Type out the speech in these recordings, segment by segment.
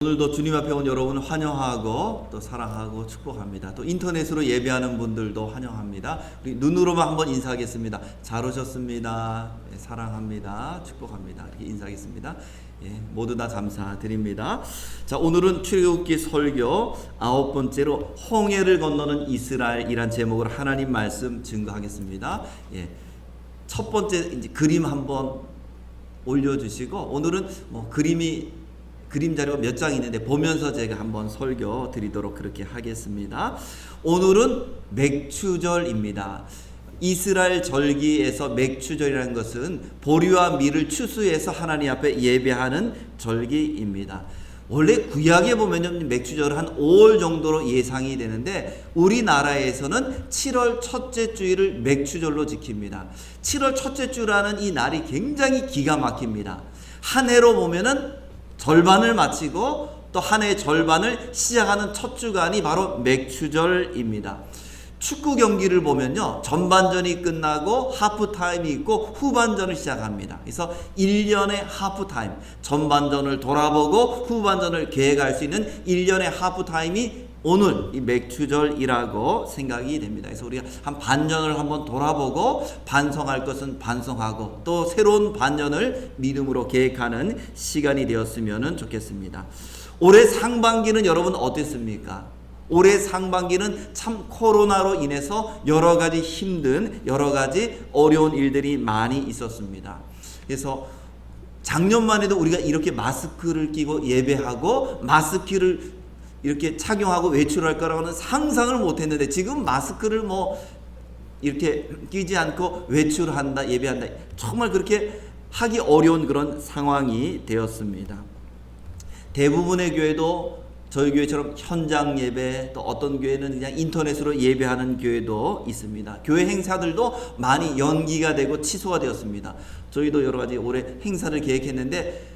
오늘도 주님 앞에 온 여러분 환영하고 또 사랑하고 축복합니다. 또 인터넷으로 예배하는 분들도 환영합니다. 우리 눈으로만 한번 인사하겠습니다. 잘 오셨습니다. 사랑합니다. 축복합니다. 이렇게 인사하겠습니다. 모두 다 감사드립니다. 자, 오늘은 출애굽기 설교 9번째로 홍해를 건너는 이스라엘이란 제목으로 하나님 말씀 증거하겠습니다. 첫 번째 이제 그림 한번 올려주시고, 오늘은 그림 자료가 몇 장 있는데 보면서 제가 한번 설교 드리도록 그렇게 하겠습니다. 오늘은 맥추절입니다. 이스라엘 절기에서 맥추절이라는 것은 보리와 밀을 추수해서 하나님 앞에 예배하는 절기입니다. 원래 구약에 보면 맥추절은 한 5월 정도로 예상이 되는데 우리나라에서는 7월 첫째 주일을 맥추절로 지킵니다. 7월 첫째 주라는 이 날이 굉장히 기가 막힙니다. 한 해로 보면은 절반을 마치고 또 한 해의 절반을 시작하는 첫 주간이 바로 맥추절입니다. 축구 경기를 보면요, 전반전이 끝나고 하프타임이 있고 후반전을 시작합니다. 그래서 1년의 하프타임, 전반전을 돌아보고 후반전을 계획할 수 있는 1년의 하프타임이 오늘 이 맥추절이라고 생각이 됩니다. 그래서 우리가 한 반년을 한번 돌아보고 반성할 것은 반성하고 또 새로운 반년을 믿음으로 계획하는 시간이 되었으면 좋겠습니다. 올해 상반기는 여러분 어땠습니까? 올해 상반기는 참 코로나로 인해서 여러 가지 힘든, 여러 가지 어려운 일들이 많이 있었습니다. 그래서 작년만 해도 우리가 이렇게 마스크를 끼고 예배하고 마스크를 이렇게 착용하고 외출할 거라고는 상상을 못했는데 지금 마스크를 이렇게 끼지 않고 외출한다, 예배한다, 정말 그렇게 하기 어려운 그런 상황이 되었습니다. 대부분의 교회도 저희 교회처럼 현장 예배, 또 어떤 교회는 그냥 인터넷으로 예배하는 교회도 있습니다. 교회 행사들도 많이 연기가 되고 취소가 되었습니다. 저희도 여러 가지 올해 행사를 계획했는데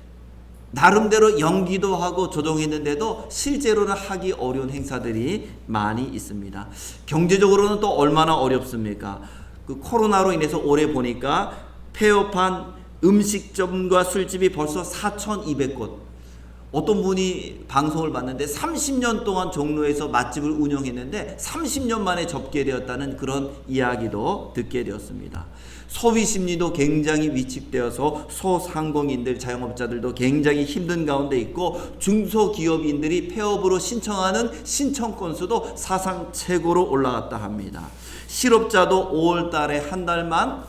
나름대로 연기도 하고 조정했는데도 실제로는 하기 어려운 행사들이 많이 있습니다. 경제적으로는 또 얼마나 어렵습니까? 그 코로나로 인해서 올해 보니까 폐업한 음식점과 술집이 벌써 4,200곳. 어떤 분이 방송을 봤는데 30년 동안 종로에서 맛집을 운영했는데 30년 만에 접게 되었다는 그런 이야기도 듣게 되었습니다. 소비 심리도 굉장히 위축되어서 소상공인들, 자영업자들도 굉장히 힘든 가운데 있고 중소기업인들이 폐업으로 신청하는 신청 건수도 사상 최고로 올라갔다 합니다. 실업자도 5월 달에 한 달만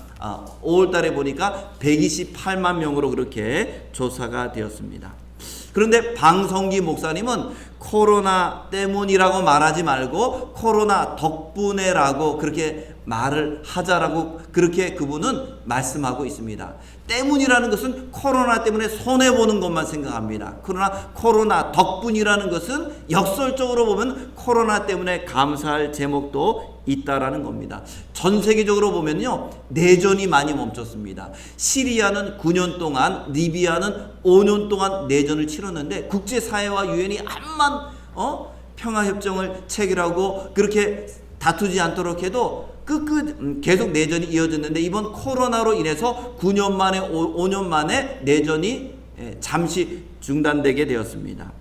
5월 달에 보니까 128만 명으로 그렇게 조사가 되었습니다. 그런데 방성기 목사님은 코로나 때문이라고 말하지 말고 코로나 덕분에라고 그렇게 말을 하자라고 그렇게 그분은 말씀하고 있습니다. 때문이라는 것은 코로나 때문에 손해보는 것만 생각합니다. 그러나 코로나 덕분이라는 것은 역설적으로 보면 코로나 때문에 감사할 제목도 있다라는 겁니다. 전 세계적으로 보면요, 내전이 많이 멈췄습니다. 시리아는 9년 동안, 리비아는 5년 동안 내전을 치렀는데 국제사회와 유엔이 암만 평화협정을 체결하고 그렇게 다투지 않도록 해도 계속 내전이 이어졌는데 이번 코로나로 인해서 9년 만에 5년 만에 내전이 잠시 중단되게 되었습니다.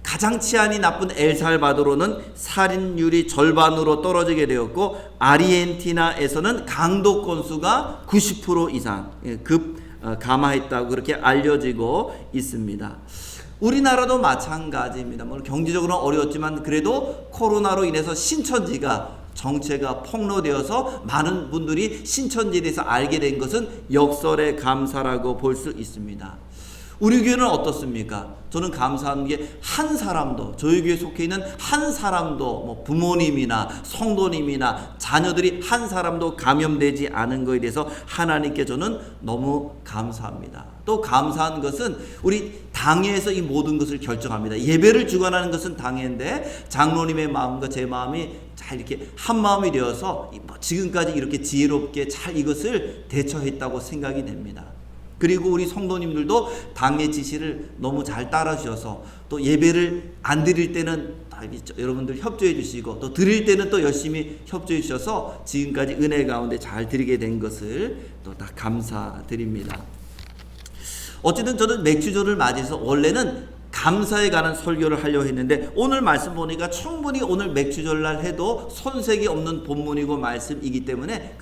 가장 치안이 나쁜 엘살바도르는 살인율이 절반으로 떨어지게 되었고 아르헨티나에서는 강도 건수가 90% 이상 감화했다고 그렇게 알려지고 있습니다. 우리나라도 마찬가지입니다. 경제적으로는 어려웠지만 그래도 코로나로 인해서 신천지가 정체가 폭로되어서 많은 분들이 신천지에 대해서 알게 된 것은 역설의 감사라고 볼 수 있습니다. 우리 교회는 어떻습니까? 저는 감사한 게 한 사람도, 저희 교회에 속해 있는 한 사람도 부모님이나 성도님이나 자녀들이 한 사람도 감염되지 않은 것에 대해서 하나님께 저는 너무 감사합니다. 또 감사한 것은 우리 당회에서 이 모든 것을 결정합니다. 예배를 주관하는 것은 당회인데 장로님의 마음과 제 마음이 잘 이렇게 한 마음이 되어서 지금까지 이렇게 지혜롭게 잘 이것을 대처했다고 생각이 됩니다. 그리고 우리 성도님들도 당의 지시를 너무 잘 따라 주셔서 또 예배를 안 드릴 때는 여러분들 협조해 주시고 또 드릴 때는 또 열심히 협조해 주셔서 지금까지 은혜 가운데 잘 드리게 된 것을 또 다 감사드립니다. 어쨌든 저는 맥주절을 맞이해서 원래는 감사에 관한 설교를 하려고 했는데 오늘 말씀 보니까 충분히 오늘 맥주절날 해도 손색이 없는 본문이고 말씀이기 때문에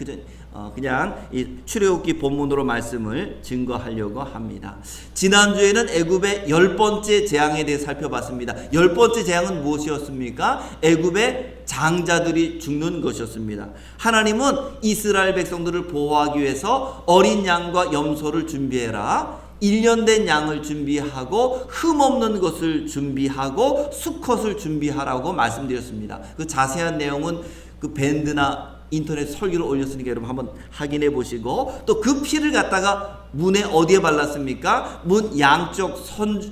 그냥 이 출애굽기 본문으로 말씀을 증거하려고 합니다. 지난주에는 애굽의 10번째 재앙에 대해 살펴봤습니다. 10번째 재앙은 무엇이었습니까? 애굽의 장자들이 죽는 것이었습니다. 하나님은 이스라엘 백성들을 보호하기 위해서 어린 양과 염소를 준비해라, 1년 된 양을 준비하고 흠없는 것을 준비하고 수컷을 준비하라고 말씀드렸습니다. 그 자세한 내용은 그 밴드나 인터넷 설교를 올렸으니까 여러분 한번 확인해 보시고, 또 그 피를 갖다가 문에 어디에 발랐습니까? 문 양쪽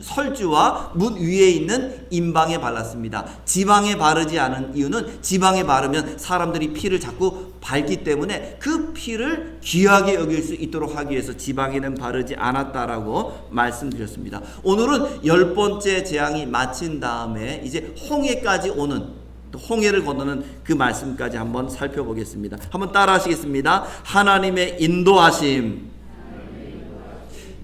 설주와 문 위에 있는 임방에 발랐습니다. 지방에 바르지 않은 이유는 지방에 바르면 사람들이 피를 자꾸 밟기 때문에 그 피를 귀하게 여길 수 있도록 하기 위해서 지방에는 바르지 않았다라고 말씀드렸습니다. 오늘은 10번째 재앙이 마친 다음에 이제 홍해까지 오는, 홍해를 건너는 그 말씀까지 한번 살펴보겠습니다. 한번 따라 하시겠습니다. 하나님의 인도하심.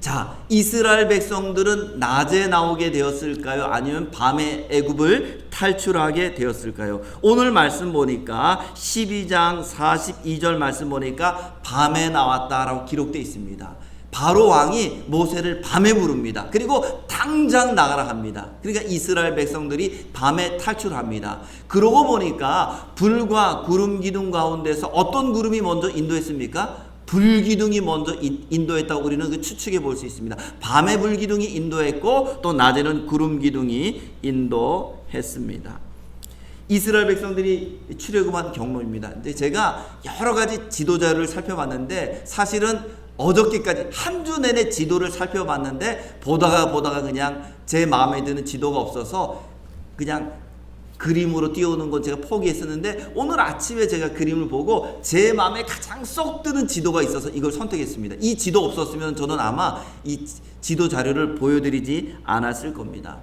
자, 이스라엘 백성들은 낮에 나오게 되었을까요? 아니면 밤에 애굽을 탈출하게 되었을까요? 오늘 말씀 보니까 12장 42절 말씀 보니까 밤에 나왔다라고 기록되어 있습니다. 바로 왕이 모세를 밤에 부릅니다. 그리고 당장 나가라 합니다. 그러니까 이스라엘 백성들이 밤에 탈출합니다. 그러고 보니까 불과 구름 기둥 가운데서 어떤 구름이 먼저 인도했습니까? 불기둥이 먼저 인도했다고 우리는 그 추측해 볼 수 있습니다. 밤에 불기둥이 인도했고 또 낮에는 구름 기둥이 인도했습니다. 이스라엘 백성들이 출애굽한 경로입니다. 근데 제가 여러 가지 지도자를 살펴봤는데 사실은 어저께까지 한 주 내내 지도를 살펴봤는데 보다가 그냥 제 마음에 드는 지도가 없어서 그냥 그림으로 띄우는 건 제가 포기했었는데 오늘 아침에 제가 그림을 보고 제 마음에 가장 쏙 드는 지도가 있어서 이걸 선택했습니다. 이 지도 없었으면 저는 아마 이 지도 자료를 보여드리지 않았을 겁니다.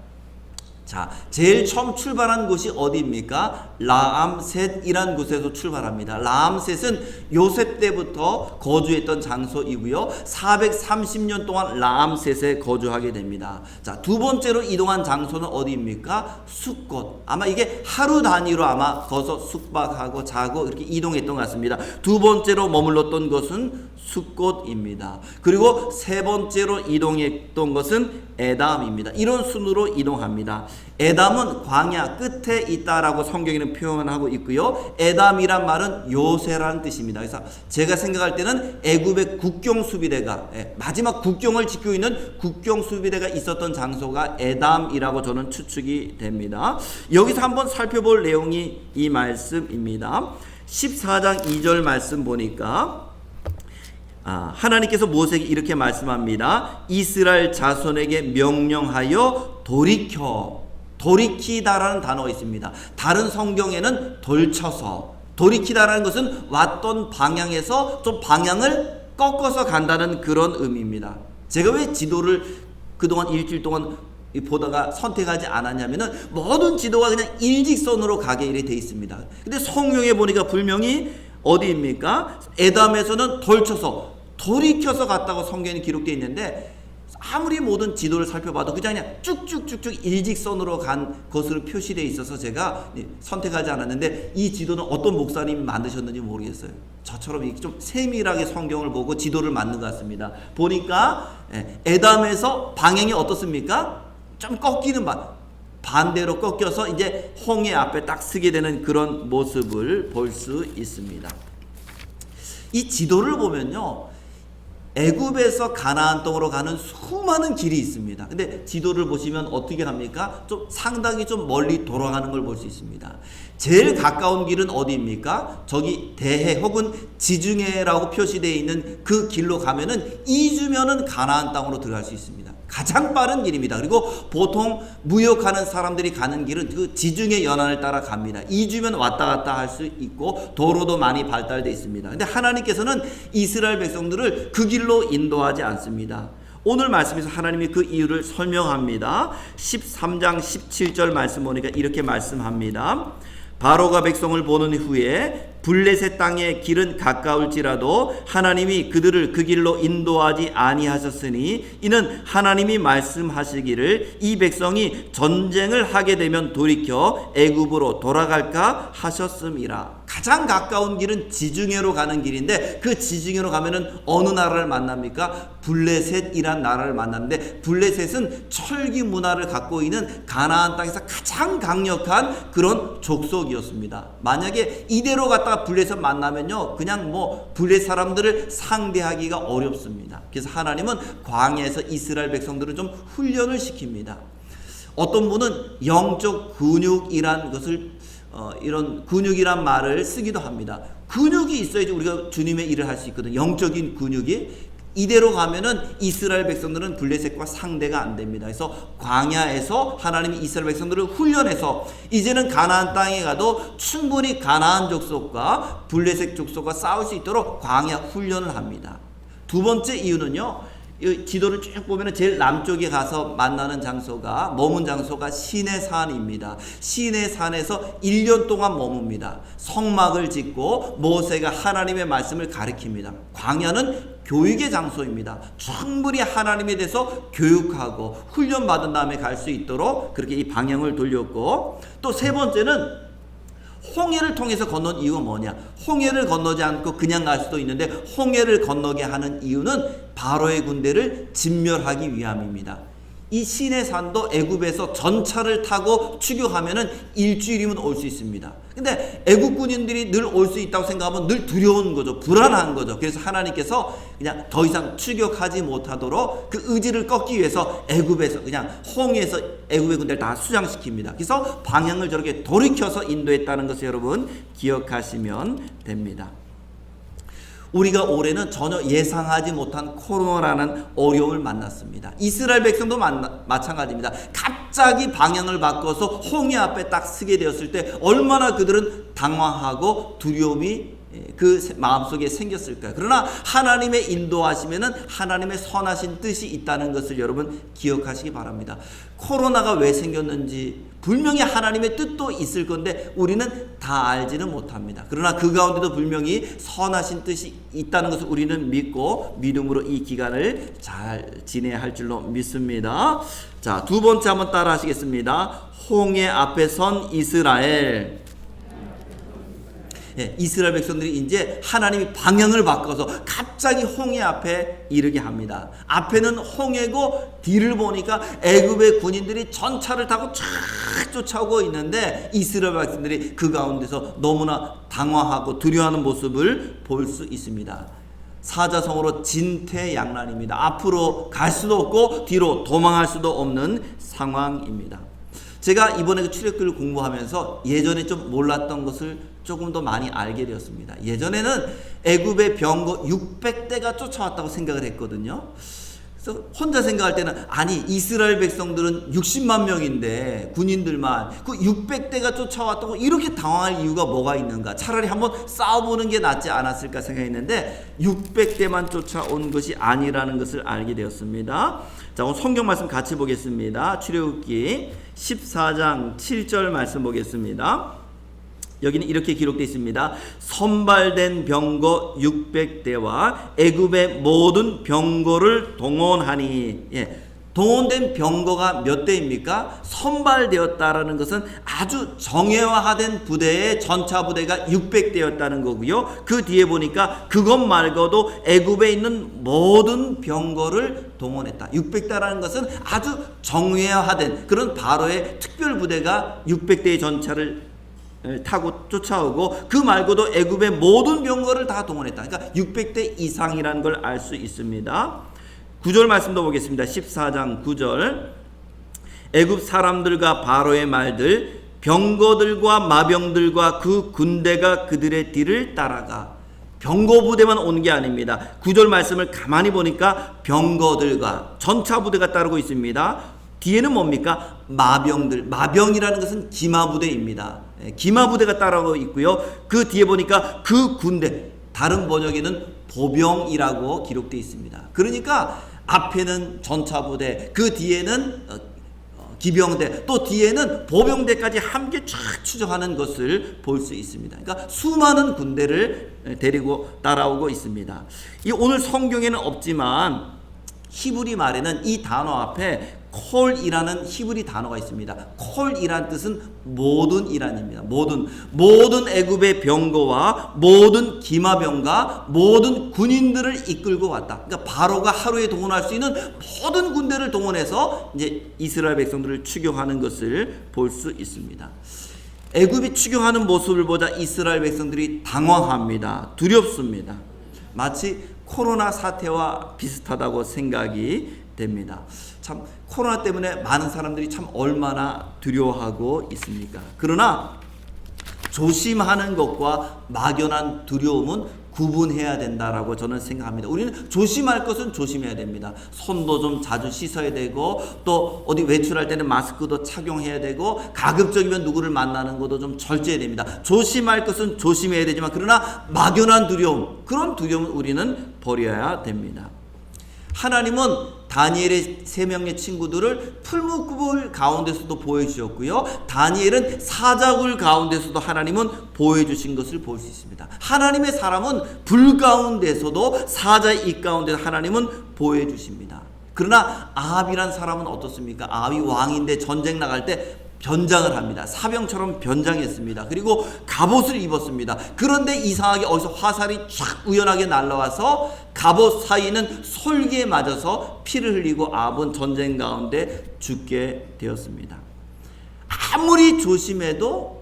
자, 제일 처음 출발한 곳이 어디입니까? 라암셋이란 곳에서 출발합니다. 라암셋은 요셉 때부터 거주했던 장소이고요. 430년 동안 라암셋에 거주하게 됩니다. 자, 두 번째로 이동한 장소는 어디입니까? 숫곳. 아마 이게 하루 단위로 아마 거기서 숙박하고 자고 이렇게 이동했던 것 같습니다. 두 번째로 머물렀던 곳은 숫곳입니다. 그리고 세 번째로 이동했던 것은 에담입니다. 이런 순으로 이동합니다. 에담은 광야 끝에 있다라고 성경에는 표현하고 있고요. 에담이란 말은 요새라는 뜻입니다. 그래서 제가 생각할 때는 애굽의 국경 수비대가 마지막 국경을 지키고 있는 국경 수비대가 있었던 장소가 에담이라고 저는 추측이 됩니다. 여기서 한번 살펴볼 내용이 이 말씀입니다. 14장 2절 말씀 보니까 하나님께서 모세에게 이렇게 말씀합니다. 이스라엘 자손에게 명령하여 돌이키다라는 단어가 있습니다. 다른 성경에는 돌쳐서, 돌이키다라는 것은 왔던 방향에서 좀 방향을 꺾어서 간다는 그런 의미입니다. 제가 왜 지도를 그동안 일주일 동안 보다가 선택하지 않았냐면은 모든 지도가 그냥 일직선으로 가게 이렇게 돼 있습니다. 근데 성경에 보니까 분명히 어디입니까? 에담에서는 돌쳐서 돌이켜서 갔다고 성경에 기록되어 있는데 아무리 모든 지도를 살펴봐도 그냥 쭉쭉쭉쭉 일직선으로 간 것으로 표시되어 있어서 제가 선택하지 않았는데 이 지도는 어떤 목사님이 만드셨는지 모르겠어요. 저처럼 이렇게 좀 세밀하게 성경을 보고 지도를 만든 것 같습니다. 보니까 에담에서 방향이 어떻습니까? 좀 꺾이는 반대로 꺾여서 이제 홍해 앞에 딱 서게 되는 그런 모습을 볼 수 있습니다. 이 지도를 보면요, 애굽에서 가나안 땅으로 가는 수많은 길이 있습니다. 근데 지도를 보시면 어떻게 합니까? 좀 상당히 좀 멀리 돌아가는 걸 볼 수 있습니다. 제일 가까운 길은 어디입니까? 저기 대해 혹은 지중해라고 표시되어 있는 그 길로 가면은 2주면은 가나안 땅으로 들어갈 수 있습니다. 가장 빠른 길입니다. 그리고 보통 무역하는 사람들이 가는 길은 그 지중해 연안을 따라 갑니다. 2주면 왔다 갔다 할 수 있고 도로도 많이 발달되어 있습니다. 근데 하나님께서는 이스라엘 백성들을 그 길로 인도하지 않습니다. 오늘 말씀에서 하나님이 그 이유를 설명합니다. 13장 17절 말씀 보니까 이렇게 말씀합니다. 바로가 백성을 보는 후에 블레셋 땅의 길은 가까울지라도 하나님이 그들을 그 길로 인도하지 아니하셨으니 이는 하나님이 말씀하시기를 이 백성이 전쟁을 하게 되면 돌이켜 애굽으로 돌아갈까 하셨음이라. 가장 가까운 길은 지중해로 가는 길인데 그 지중해로 가면은 어느 나라를 만납니까? 블레셋이란 나라를 만났는데 블레셋은 철기 문화를 갖고 있는 가나안 땅에서 가장 강력한 그런 족속이었습니다. 만약에 이대로 갔다가 블레셋 만나면요, 그냥 뭐 블레셋 사람들을 상대하기가 어렵습니다. 그래서 하나님은 광야에서 이스라엘 백성들을 좀 훈련을 시킵니다. 어떤 분은 영적 근육이란 것을 이런 근육이란 말을 쓰기도 합니다. 근육이 있어야지 우리가 주님의 일을 할 수 있거든요. 영적인 근육이. 이대로 가면은 이스라엘 백성들은 블레셋과 상대가 안 됩니다. 그래서 광야에서 하나님이 이스라엘 백성들을 훈련해서 이제는 가나안 땅에 가도 충분히 가나안 족속과 블레셋 족속과 싸울 수 있도록 광야 훈련을 합니다. 두 번째 이유는요, 이 지도를 쭉 보면 제일 남쪽에 가서 만나는 장소가, 머문 장소가 시내산입니다. 시내산에서 1년 동안 머뭅니다. 성막을 짓고 모세가 하나님의 말씀을 가르칩니다. 광야는 교육의 장소입니다. 충분히 하나님에 대해서 교육하고 훈련받은 다음에 갈 수 있도록 그렇게 이 방향을 돌렸고, 또 세 번째는 홍해를 통해서 건넌 이유가 뭐냐? 홍해를 건너지 않고 그냥 갈 수도 있는데 홍해를 건너게 하는 이유는 바로의 군대를 진멸하기 위함입니다. 이 시내산도 애굽에서 전차를 타고 추격하면은 일주일이면 올 수 있습니다. 근데 애굽 군인들이 늘 올 수 있다고 생각하면 늘 두려운 거죠. 불안한 거죠. 그래서 하나님께서 그냥 더 이상 추격하지 못하도록 그 의지를 꺾기 위해서 애굽에서 그냥 홍해에서 애굽의 군대를 다 수장시킵니다. 그래서 방향을 저렇게 돌이켜서 인도했다는 것을 여러분 기억하시면 됩니다. 우리가 올해는 전혀 예상하지 못한 코로나라는 어려움을 만났습니다. 이스라엘 백성도 마찬가지입니다. 갑자기 방향을 바꿔서 홍해 앞에 딱 서게 되었을 때 얼마나 그들은 당황하고 두려움이 그 마음속에 생겼을까요? 그러나 하나님의 인도하심에는 하나님의 선하신 뜻이 있다는 것을 여러분 기억하시기 바랍니다. 코로나가 왜 생겼는지 분명히 하나님의 뜻도 있을 건데 우리는 다 알지는 못합니다. 그러나 그 가운데도 분명히 선하신 뜻이 있다는 것을 우리는 믿고 믿음으로 이 기간을 잘 지내야 할 줄로 믿습니다. 자, 두 번째 한번 따라 하시겠습니다. 홍해 앞에 선 이스라엘. 예, 이스라엘 백성들이 이제 하나님이 방향을 바꿔서 갑자기 홍해 앞에 이르게 합니다. 앞에는 홍해고 뒤를 보니까 애굽의 군인들이 전차를 타고 쫙 쫓아오고 있는데 이스라엘 백성들이 그 가운데서 너무나 당황하고 두려워하는 모습을 볼 수 있습니다. 사자성어로 진퇴양난입니다. 앞으로 갈 수도 없고 뒤로 도망할 수도 없는 상황입니다. 제가 이번에 그 출애굽기를 공부하면서 예전에 좀 몰랐던 것을 조금 더 많이 알게 되었습니다. 예전에는 애굽의 병거 600대가 쫓아왔다고 생각을 했거든요. 그래서 혼자 생각할 때는 아니 이스라엘 백성들은 60만 명인데 군인들만 그 600대가 쫓아왔다고 이렇게 당황할 이유가 뭐가 있는가? 차라리 한번 싸워보는 게 낫지 않았을까 생각했는데 600대만 쫓아온 것이 아니라는 것을 알게 되었습니다. 자, 오늘 성경 말씀 같이 보겠습니다. 출애굽기 14장 7절 말씀 보겠습니다. 여기는 이렇게 기록되어 있습니다. 선발된 병거 600대와 애굽의 모든 병거를 동원하니. 예, 동원된 병거가 몇 대입니까? 선발되었다라는 것은 아주 정예화된 부대의 전차 부대가 600대였다는 거고요. 그 뒤에 보니까 그것 말고도 애굽에 있는 모든 병거를 동원했다. 600대라는 것은 아주 정예화된 그런 바로의 특별 부대가 600대의 전차를 타고 쫓아오고 그 말고도 애굽의 모든 병거를 다 동원했다. 그러니까 600대 이상이라는 걸 알 수 있습니다. 9절 말씀도 보겠습니다. 14장 9절. 애굽 사람들과 바로의 말들 병거들과 마병들과 그 군대가 그들의 뒤를 따라가. 병거 부대만 오는 게 아닙니다. 9절 말씀을 가만히 보니까 병거들과 전차 부대가 따르고 있습니다. 뒤에는 뭡니까? 마병들. 마병이라는 것은 기마부대입니다. 기마부대가 따라오고 있고요. 그 뒤에 보니까 그 군대, 다른 번역에는 보병이라고 기록되어 있습니다. 그러니까 앞에는 전차부대, 그 뒤에는 기병대, 또 뒤에는 보병대까지 함께 쫙 추적하는 것을 볼 수 있습니다. 그러니까 수많은 군대를 데리고 따라오고 있습니다. 이 오늘 성경에는 없지만 히브리 말에는 이 단어 앞에 콜이라는 히브리 단어가 있습니다. 콜이란 뜻은 모든이란입니다. 모든 애굽의 병거와 모든 기마병과 모든 군인들을 이끌고 왔다. 그러니까 바로가 하루에 동원할 수 있는 모든 군대를 동원해서 이제 이스라엘 백성들을 추격하는 것을 볼 수 있습니다. 애굽이 추격하는 모습을 보자 이스라엘 백성들이 당황합니다. 두렵습니다. 마치 코로나 사태와 비슷하다고 생각이 됩니다. 참 코로나 때문에 많은 사람들이 참 얼마나 두려워하고 있습니까? 그러나 조심하는 것과 막연한 두려움은 구분해야 된다라고 저는 생각합니다. 우리는 조심할 것은 조심해야 됩니다. 손도 좀 자주 씻어야 되고, 또 어디 외출할 때는 마스크도 착용해야 되고, 가급적이면 누구를 만나는 것도 좀 절제해야 됩니다. 조심할 것은 조심해야 되지만, 그러나 막연한 두려움, 그런 두려움은 우리는 버려야 됩니다. 하나님은 다니엘의 3명의 친구들을 풀무불 가운데서도 보여주셨고요, 다니엘은 사자굴 가운데서도 하나님은 보여주신 것을 볼 수 있습니다. 하나님의 사람은 불 가운데서도 사자의 입 가운데 하나님은 보여주십니다. 그러나 아합이란 사람은 어떻습니까? 아합이 왕인데 전쟁 나갈 때 변장을 합니다. 사병처럼 변장했습니다. 그리고 갑옷을 입었습니다. 그런데 이상하게 어디서 화살이 쫙 우연하게 날라와서 갑옷 사이는 솔기에 맞아서 피를 흘리고 아합은 전쟁 가운데 죽게 되었습니다. 아무리 조심해도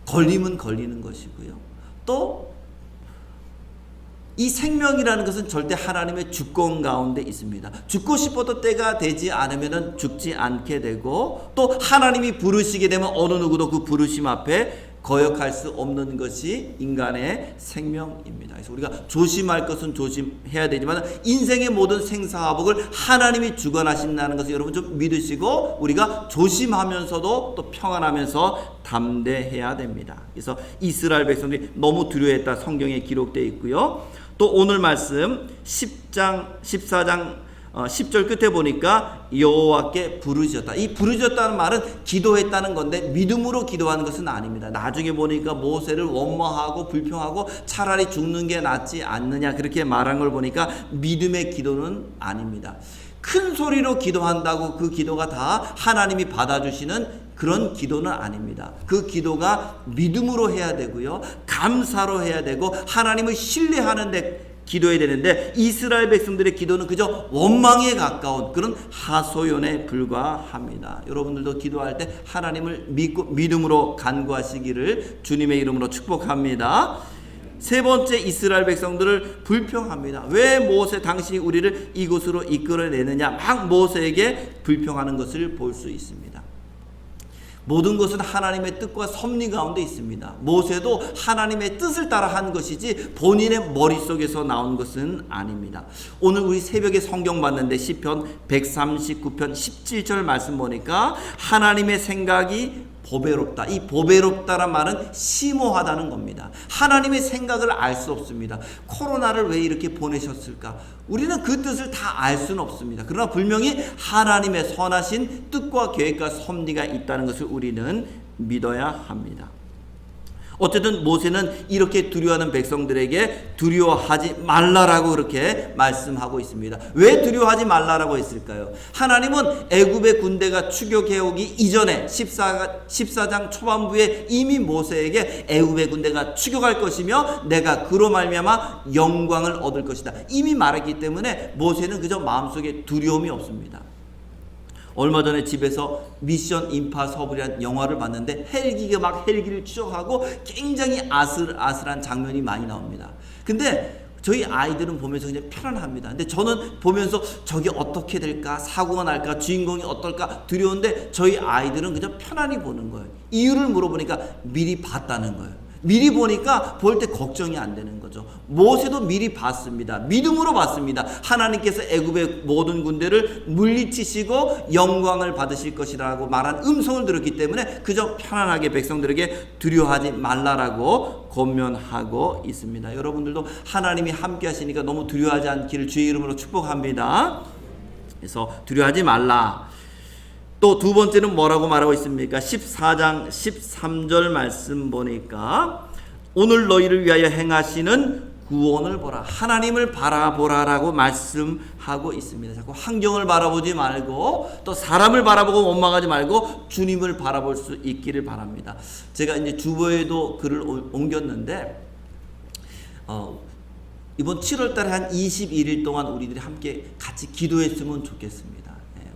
걸리면 걸리는 것이고요, 또 이 생명이라는 것은 절대 하나님의 주권 가운데 있습니다. 죽고 싶어도 때가 되지 않으면 죽지 않게 되고, 또 하나님이 부르시게 되면 어느 누구도 그 부르심 앞에 거역할 수 없는 것이 인간의 생명입니다. 그래서 우리가 조심할 것은 조심해야 되지만 인생의 모든 생사화복을 하나님이 주관하신다는 것을 여러분 좀 믿으시고, 우리가 조심하면서도 또 평안하면서 담대해야 됩니다. 그래서 이스라엘 백성들이 너무 두려워했다 성경에 기록되어 있고요. 또 오늘 말씀 14장 10절 끝에 보니까 여호와께 부르짖었다. 이 부르짖었다는 말은 기도했다는 건데 믿음으로 기도하는 것은 아닙니다. 나중에 보니까 모세를 원망하고 불평하고 차라리 죽는 게 낫지 않느냐 그렇게 말한 걸 보니까 믿음의 기도는 아닙니다. 큰 소리로 기도한다고 그 기도가 다 하나님이 받아주시는 그런 기도는 아닙니다. 그 기도가 믿음으로 해야 되고요, 감사로 해야 되고 하나님을 신뢰하는 데 기도해야 되는데, 이스라엘 백성들의 기도는 그저 원망에 가까운 그런 하소연에 불과합니다. 여러분들도 기도할 때 하나님을 믿고 믿음으로 간구하시기를 주님의 이름으로 축복합니다. 세 번째, 이스라엘 백성들을 불평합니다. 왜 모세 당신이 우리를 이곳으로 이끌어내느냐, 막 모세에게 불평하는 것을 볼 수 있습니다. 모든 것은 하나님의 뜻과 섭리 가운데 있습니다. 모세도 하나님의 뜻을 따라 한 것이지 본인의 머릿속에서 나온 것은 아닙니다. 오늘 우리 새벽에 성경 봤는데 시편 139편 17절 말씀 보니까 하나님의 생각이 보배롭다. 이 보배롭다란 말은 심오하다는 겁니다. 하나님의 생각을 알 수 없습니다. 코로나를 왜 이렇게 보내셨을까? 우리는 그 뜻을 다 알 수는 없습니다. 그러나 분명히 하나님의 선하신 뜻과 계획과 섭리가 있다는 것을 우리는 믿어야 합니다. 어쨌든 모세는 이렇게 두려워하는 백성들에게 두려워하지 말라라고 그렇게 말씀하고 있습니다. 왜 두려워하지 말라라고 했을까요? 하나님은 애굽의 군대가 추격해오기 이전에 14장 초반부에 이미 모세에게 애굽의 군대가 추격할 것이며 내가 그로 말미암아 영광을 얻을 것이다 이미 말했기 때문에 모세는 그저 마음속에 두려움이 없습니다. 얼마 전에 집에서 미션 임파서블이라는 영화를 봤는데 헬기가 막 헬기를 추적하고 굉장히 아슬아슬한 장면이 많이 나옵니다. 근데 저희 아이들은 보면서 그냥 편안합니다. 근데 저는 보면서 저게 어떻게 될까, 사고가 날까, 주인공이 어떨까 두려운데 저희 아이들은 그냥 편안히 보는 거예요. 이유를 물어보니까 미리 봤다는 거예요. 미리 보니까 볼 때 걱정이 안 되는 거죠. 모세도 미리 봤습니다. 믿음으로 봤습니다. 하나님께서 애굽의 모든 군대를 물리치시고 영광을 받으실 것이라고 말한 음성을 들었기 때문에 그저 편안하게 백성들에게 두려워하지 말라라고 권면하고 있습니다. 여러분들도 하나님이 함께 하시니까 너무 두려워하지 않기를 주의 이름으로 축복합니다. 그래서 두려워하지 말라. 또 두 번째는 뭐라고 말하고 있습니까? 14장 13절 말씀 보니까 오늘 너희를 위하여 행하시는 구원을 보라. 하나님을 바라보라라고 말씀하고 있습니다. 자꾸 환경을 바라보지 말고 또 사람을 바라보고 원망하지 말고 주님을 바라볼 수 있기를 바랍니다. 제가 이제 주보에도 글을 옮겼는데 이번 7월 달에 한 21일 동안 우리들이 함께 같이 기도했으면 좋겠습니다.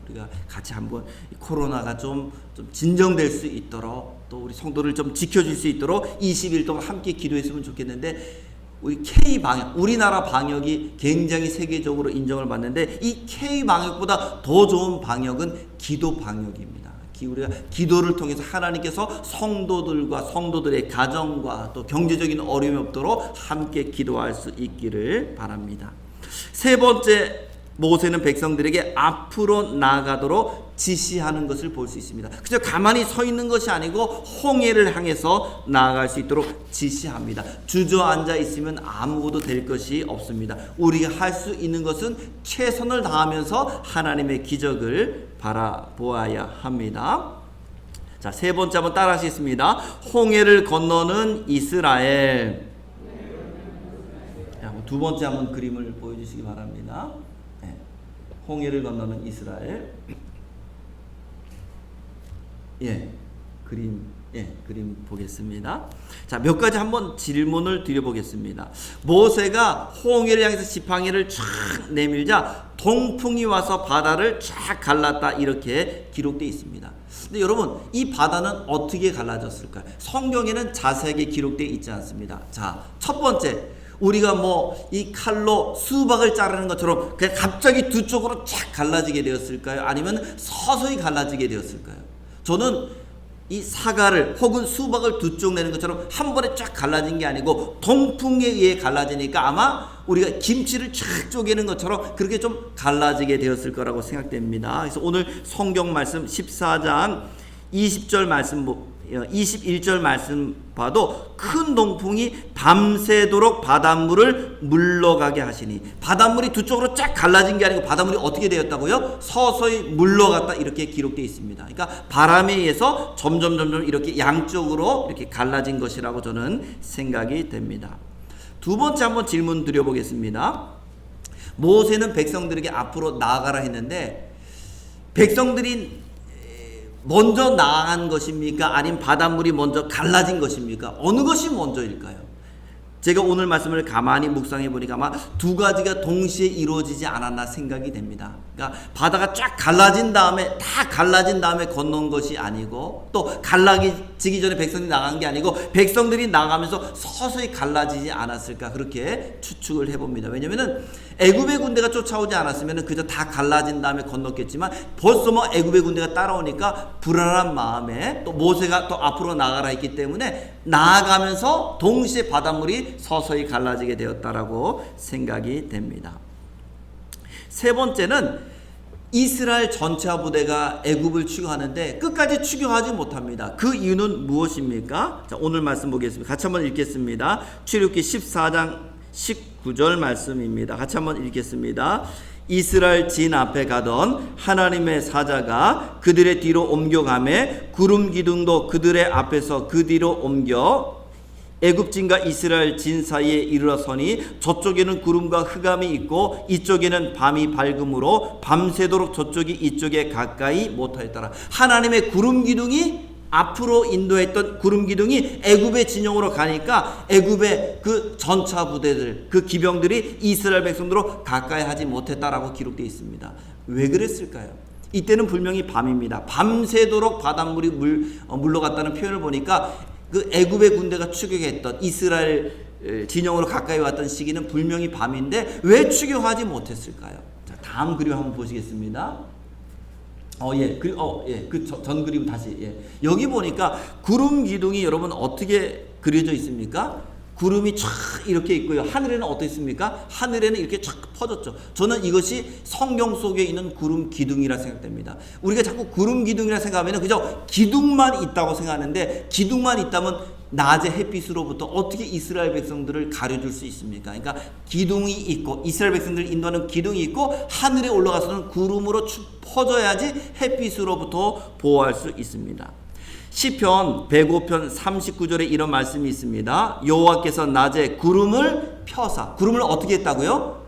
우리가 같이 한번 코로나가 좀 진정될 수 있도록 또 우리 성도를 좀 지켜줄 수 있도록 20일 동안 함께 기도했으면 좋겠는데 우리 K-방역, 우리나라 방역이 굉장히 세계적으로 인정을 받는데 이 K-방역보다 더 좋은 방역은 기도 방역입니다. 우리가 기도를 통해서 하나님께서 성도들과 성도들의 가정과 또 경제적인 어려움이 없도록 함께 기도할 수 있기를 바랍니다. 세 번째, 모세는 백성들에게 앞으로 나아가도록 지시하는 것을 볼 수 있습니다. 그저 가만히 서 있는 것이 아니고 홍해를 향해서 나아갈 수 있도록 지시합니다. 주저앉아 있으면 아무것도 될 것이 없습니다. 우리가 할 수 있는 것은 최선을 다하면서 하나님의 기적을 바라보아야 합니다. 자, 세 번째 한번 따라 하시겠습니다. 홍해를 건너는 이스라엘. 두 번째 한번 그림을 보여주시기 바랍니다. 홍해를 건너는 이스라엘. 그림 보겠습니다. 자, 몇 가지 한번 질문을 드려보겠습니다. 모세가 홍해를 향해서 지팡이를 쫙 내밀자 동풍이 와서 바다를 쫙 갈랐다 이렇게 기록되어 있습니다. 근데 여러분, 이 바다는 어떻게 갈라졌을까요? 성경에는 자세하게 기록되어 있지 않습니다. 자, 첫 번째, 우리가 이 칼로 수박을 자르는 것처럼 그냥 갑자기 두 쪽으로 쫙 갈라지게 되었을까요? 아니면 서서히 갈라지게 되었을까요? 저는 이 사과를 혹은 수박을 두 쪽 내는 것처럼 한 번에 쫙 갈라진 게 아니고 동풍에 의해 갈라지니까 아마 우리가 김치를 쫙 쪼개는 것처럼 그렇게 좀 갈라지게 되었을 거라고 생각됩니다. 그래서 오늘 성경 말씀 14장 20절 말씀 21절 말씀 봐도 큰 동풍이 밤새도록 바닷물을 물러가게 하시니, 바닷물이 두 쪽으로 쫙 갈라진 게 아니고 바닷물이 어떻게 되었다고요? 서서히 물러갔다 이렇게 기록되어 있습니다. 그러니까 바람에 의해서 점점 이렇게 양쪽으로 이렇게 갈라진 것이라고 저는 생각이 됩니다. 두 번째 한번 질문 드려보겠습니다. 모세는 백성들에게 앞으로 나아가라 했는데 백성들이 먼저 나아간 것입니까? 아니면 바닷물이 먼저 갈라진 것입니까? 어느 것이 먼저일까요? 제가 오늘 말씀을 가만히 묵상해 보니까 아마 두 가지가 동시에 이루어지지 않았나 생각이 됩니다. 그러니까 바다가 쫙 갈라진 다음에 건넌 것이 아니고 또 갈라지기 전에 백성들이 나간 게 아니고 백성들이 나가면서 서서히 갈라지지 않았을까 그렇게 추측을 해봅니다. 왜냐면은 애굽의 군대가 쫓아오지 않았으면 그저 다 갈라진 다음에 건넜겠지만 벌써 애굽의 군대가 따라오니까 불안한 마음에 또 모세가 또 앞으로 나가라 했기 때문에 나아가면서 동시에 바닷물이 서서히 갈라지게 되었다라고 생각이 됩니다. 세 번째는 이스라엘 전차 부대가 애굽을 추격하는데 끝까지 추격하지 못합니다. 그 이유는 무엇입니까? 자, 오늘 말씀 보겠습니다. 같이 한번 읽겠습니다. 출애굽기 14장 19절 말씀입니다. 같이 한번 읽겠습니다. 이스라엘 진 앞에 가던 하나님의 사자가 그들의 뒤로 옮겨가매 구름 기둥도 그들의 앞에서 그 뒤로 옮겨 애굽진과 이스라엘 진 사이에 이르러서니 저쪽에는 구름과 흑암이 있고 이쪽에는 밤이 밝음으로 밤새도록 저쪽이 이쪽에 가까이 못하였더라. 하나님의 구름 기둥이 앞으로 인도했던 구름 기둥이 애굽의 진영으로 가니까 애굽의 그 전차 부대들, 그 기병들이 이스라엘 백성들로 가까이 하지 못했다라고 기록되어 있습니다. 왜 그랬을까요? 이때는 분명히 밤입니다. 밤새도록 바닷물이 물러갔다는 표현을 보니까 그 애굽의 군대가 추격했던 이스라엘 진영으로 가까이 왔던 시기는 분명히 밤인데 왜 추격하지 못했을까요? 자, 다음 그림 한번 보시겠습니다. 그 전 그림 다시. 여기 보니까 구름 기둥이 여러분 어떻게 그려져 있습니까? 구름이 쫙 이렇게 있고요. 하늘에는 어떻게 있습니까? 하늘에는 이렇게 쫙 퍼졌죠. 저는 이것이 성경 속에 있는 구름 기둥이라 생각됩니다. 우리가 자꾸 구름 기둥이라 생각하면 그저 기둥만 있다고 생각하는데 기둥만 있다면 낮의 햇빛으로부터 어떻게 이스라엘 백성들을 가려줄 수 있습니까? 그러니까 기둥이 있고 이스라엘 백성들을 인도하는 기둥이 있고 하늘에 올라가서는 구름으로 퍼져야지 햇빛으로부터 보호할 수 있습니다. 시편 105편 39절에 이런 말씀이 있습니다. 여호와께서 낮에 구름을 펴사, 구름을 어떻게 했다고요?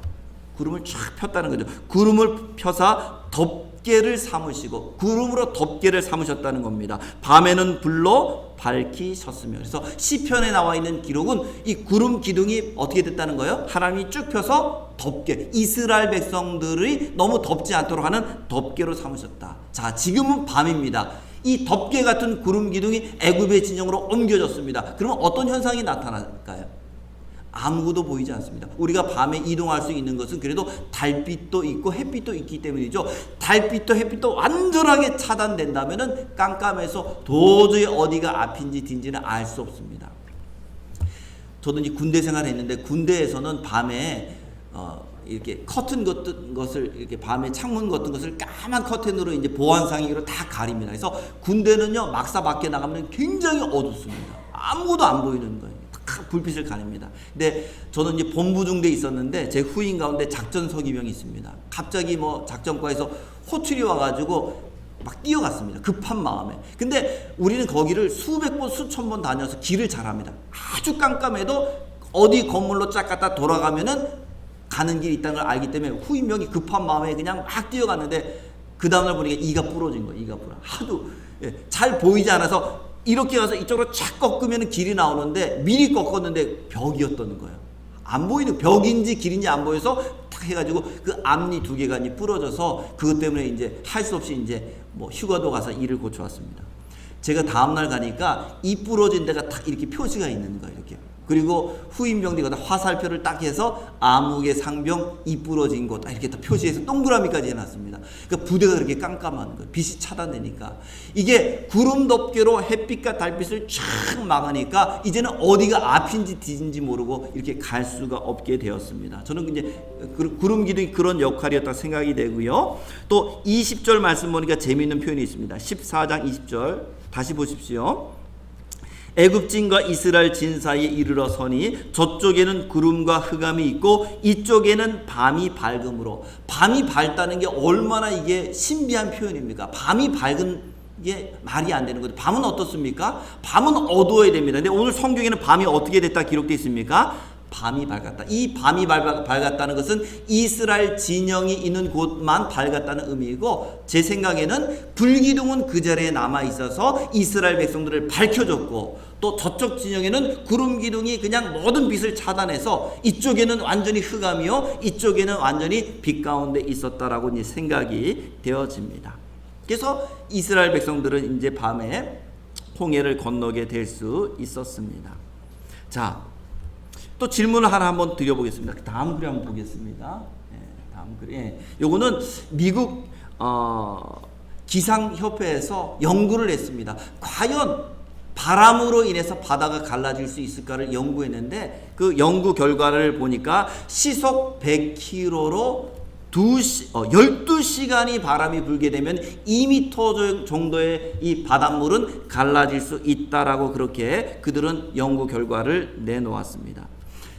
구름을 쫙 폈다는 거죠. 구름을 펴사 덮개를 삼으시고 구름으로 덮개를 삼으셨다는 겁니다. 밤에는 불로 밝히셨으며. 그래서 시편에 나와 있는 기록은 이 구름 기둥이 어떻게 됐다는 거예요? 하나님이 쭉 펴서 덮개, 이스라엘 백성들이 너무 덥지 않도록 하는 덮개로 삼으셨다. 자, 지금은 밤입니다. 이 덮개 같은 구름 기둥이 애굽의 진영으로 옮겨졌습니다. 그러면 어떤 현상이 나타날까요? 아무것도 보이지 않습니다. 우리가 밤에 이동할 수 있는 것은 그래도 달빛도 있고 햇빛도 있기 때문이죠. 달빛도 햇빛도 완전하게 차단된다면은 깜깜해서 도저히 어디가 앞인지 뒤인지는 알 수 없습니다. 저도 이제 군대 생활을 했는데 군대에서는 밤에 이렇게 커튼 같은 것을 이렇게 밤에 창문 같은 것을 까만 커튼으로 이제 보안상으로 다 가립니다. 그래서 군대는요 막사 밖에 나가면 굉장히 어둡습니다. 아무것도 안 보이는 거예요. 불빛을 가립니다. 근데 저는 이제 본부중대에 있었는데 제 후임 가운데 작전서기병이 있습니다. 갑자기 뭐 작전과에서 호출이 와가지고 막 뛰어갔습니다. 급한 마음에. 근데 우리는 거기를 수백 번 수천 번 다녀서 길을 잘 합니다. 아주 깜깜해도 어디 건물로 쫙 갔다 돌아가면은 가는 길이 있다는 걸 알기 때문에 후임병이 급한 마음에 그냥 막 뛰어갔는데 그 다음날 보니까 이가 부러진 거예요. 이가 부러져. 하도 잘 보이지 않아서 이렇게 가서 이쪽으로 착 꺾으면 길이 나오는데 미리 꺾었는데 벽이었던 거예요. 안 보이는 벽인지 길인지 안 보여서 탁 해가지고 그 앞니 두 개가 이제 부러져서 그것 때문에 이제 할 수 없이 이제 뭐 휴가도 가서 이를 고쳐왔습니다. 제가 다음날 가니까 이 부러진 데가 딱 이렇게 표시가 있는 거예요. 이렇게. 그리고 후임병들이 화살표를 딱 해서 암흑의 상병 이 부러진 곳 이렇게 딱 표시해서 동그라미까지 해놨습니다. 그러니까 부대가 그렇게 깜깜한 거예요. 빛이 차단되니까. 이게 구름 덮개로 햇빛과 달빛을 쫙 막으니까 이제는 어디가 앞인지 뒤인지 모르고 이렇게 갈 수가 없게 되었습니다. 저는 이제 구름 기둥이 그런 역할이었다 생각이 되고요. 또 20절 말씀 보니까 재미있는 표현이 있습니다. 14장 20절 다시 보십시오. 애굽진과 이스라엘 진 사이에 이르러 서니 저쪽에는 구름과 흑암이 있고 이쪽에는 밤이 밝음으로. 밤이 밝다는 게 얼마나 이게 신비한 표현입니까? 밤이 밝은 게 말이 안 되는 거죠. 밤은 어떻습니까? 밤은 어두워야 됩니다. 근데 오늘 성경에는 밤이 어떻게 됐다 기록되어 있습니까? 밤이 밝았다. 이 밤이 밝았다는 것은 이스라엘 진영이 있는 곳만 밝았다는 의미이고, 제 생각에는 불기둥은 그 자리에 남아 있어서 이스라엘 백성들을 밝혀줬고, 또 저쪽 진영에는 구름 기둥이 그냥 모든 빛을 차단해서 이쪽에는 완전히 흑암이요 이쪽에는 완전히 빛 가운데 있었다라고 이제 생각이 되어집니다. 그래서 이스라엘 백성들은 이제 밤에 홍해를 건너게 될 수 있었습니다. 자, 또 질문을 하나 한번 드려보겠습니다. 다음 글 한번 보겠습니다. 다음 글. 요거는 미국 기상협회에서 연구를 했습니다. 과연 바람으로 인해서 바다가 갈라질 수 있을까를 연구했는데, 그 연구 결과를 보니까 시속 100km로 12시간이 바람이 불게 되면 2m 정도의 이 바닷물은 갈라질 수 있다라고 그렇게 그들은 연구 결과를 내놓았습니다.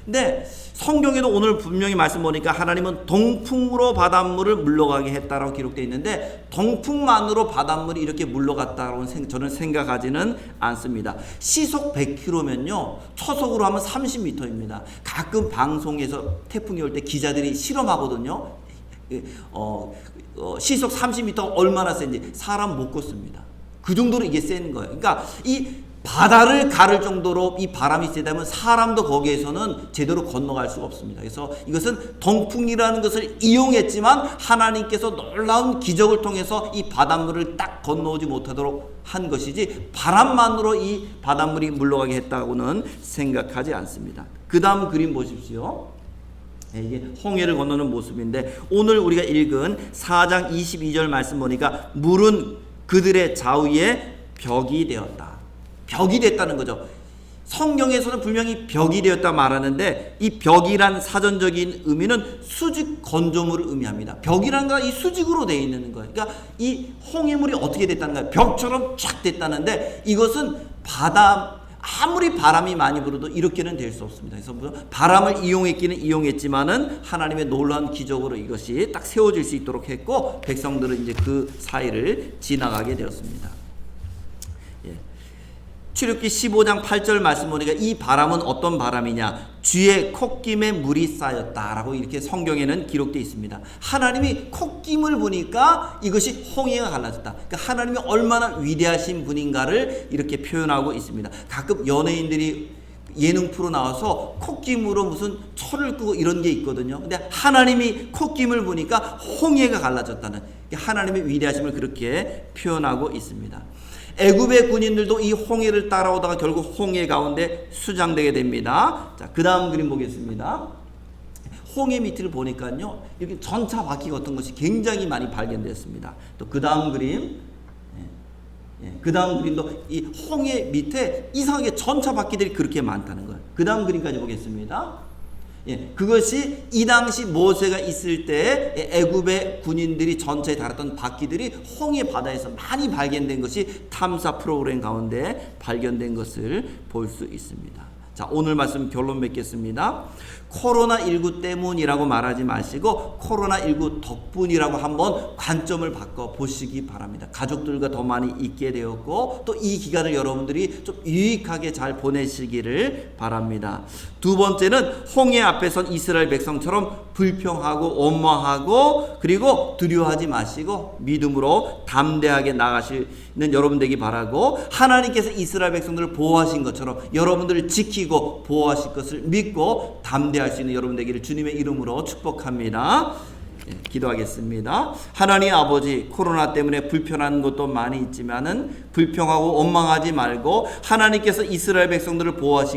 근데 성경에도 오늘 분명히 말씀 보니까 하나님은 동풍으로 바닷물을 물러가게 했다라고 기록되어 있는데, 동풍만으로 바닷물이 이렇게 물러갔다고 저는 생각하지는 않습니다. 시속 100km면요 초속으로 하면 30m입니다. 가끔 방송에서 태풍이 올 때 기자들이 실험하거든요. 시속 30m 얼마나 센지 사람 못 걷습니다. 그 정도로 이게 센 거예요. 그러니까 이 바다를 가를 정도로 이 바람이 세다면 사람도 거기에서는 제대로 건너갈 수가 없습니다. 그래서 이것은 동풍이라는 것을 이용했지만 하나님께서 놀라운 기적을 통해서 이 바닷물을 딱 건너오지 못하도록 한 것이지, 바람만으로 이 바닷물이 물러가게 했다고는 생각하지 않습니다. 그 다음 그림 보십시오. 이게 홍해를 건너는 모습인데, 오늘 우리가 읽은 4장 22절 말씀 보니까 물은 그들의 좌우에 벽이 되었다. 벽이 됐다는 거죠. 성경에서는 분명히 벽이 되었다 말하는데, 이 벽이란 사전적인 의미는 수직 건조물을 의미합니다. 벽이란 건 이 수직으로 되어 있는 거예요. 그러니까 이 홍해물이 어떻게 됐다는 거예요? 벽처럼 쫙 됐다는데, 이것은 바다 아무리 바람이 많이 불어도 이렇게는 될 수 없습니다. 그래서 바람을 이용했기는 이용했지만은 하나님의 놀라운 기적으로 이것이 딱 세워질 수 있도록 했고 백성들은 이제 그 사이를 지나가게 되었습니다. 출애굽기 15장 8절 말씀 보니까 이 바람은 어떤 바람이냐? 쥐의 콧김에 물이 쌓였다라고 이렇게 성경에는 기록되어 있습니다. 하나님이 콧김을 보니까 이것이 홍해가 갈라졌다. 그러니까 하나님이 얼마나 위대하신 분인가를 이렇게 표현하고 있습니다. 가끔 연예인들이 예능 프로 나와서 콧김으로 무슨 철을 끄고 이런 게 있거든요. 근데 하나님이 콧김을 보니까 홍해가 갈라졌다는 하나님의 위대하심을 그렇게 표현하고 있습니다. 애굽의 군인들도 이 홍해를 따라오다가 결국 홍해 가운데 수장되게 됩니다. 자, 그 다음 그림 보겠습니다. 홍해 밑을 보니까요, 이렇게 전차 바퀴 같은 것이 굉장히 많이 발견되었습니다. 또 그 다음 그림, 그 다음 그림도 이 홍해 밑에 이상하게 전차 바퀴들이 그렇게 많다는 거예요. 그 다음 그림까지 보겠습니다. 그것이 이 당시 모세가 있을 때 애굽의 군인들이 전체에 달았던 바퀴들이 홍해 바다에서 많이 발견된 것이 탐사 프로그램 가운데 발견된 것을 볼 수 있습니다. 자, 오늘 말씀 결론 맺겠습니다. 코로나19 때문이라고 말하지 마시고 코로나19 덕분이라고 한번 관점을 바꿔 보시기 바랍니다. 가족들과 더 많이 있게 되었고 또 이 기간을 여러분들이 좀 유익하게 잘 보내시기를 바랍니다. 두 번째는 홍해 앞에 선 이스라엘 백성처럼 불평하고 원망하고 그리고 두려워하지 마시고 믿음으로 담대하게 나가시는 여러분 되기 바라고 하나님께서 이스라엘 백성들을 보호하신 것처럼 여러분들을 지키고 보호하실 것을 믿고 담대할 수 있는 여러분 되기를 주님의 이름으로 축복합니다. 기도하겠습니다. 하나님 아버지, 코로나 때문에 불편한 것도 많이 있지만은 불평하고 원망하지 말고 하나님께서 이스라엘 백성들을 보호하신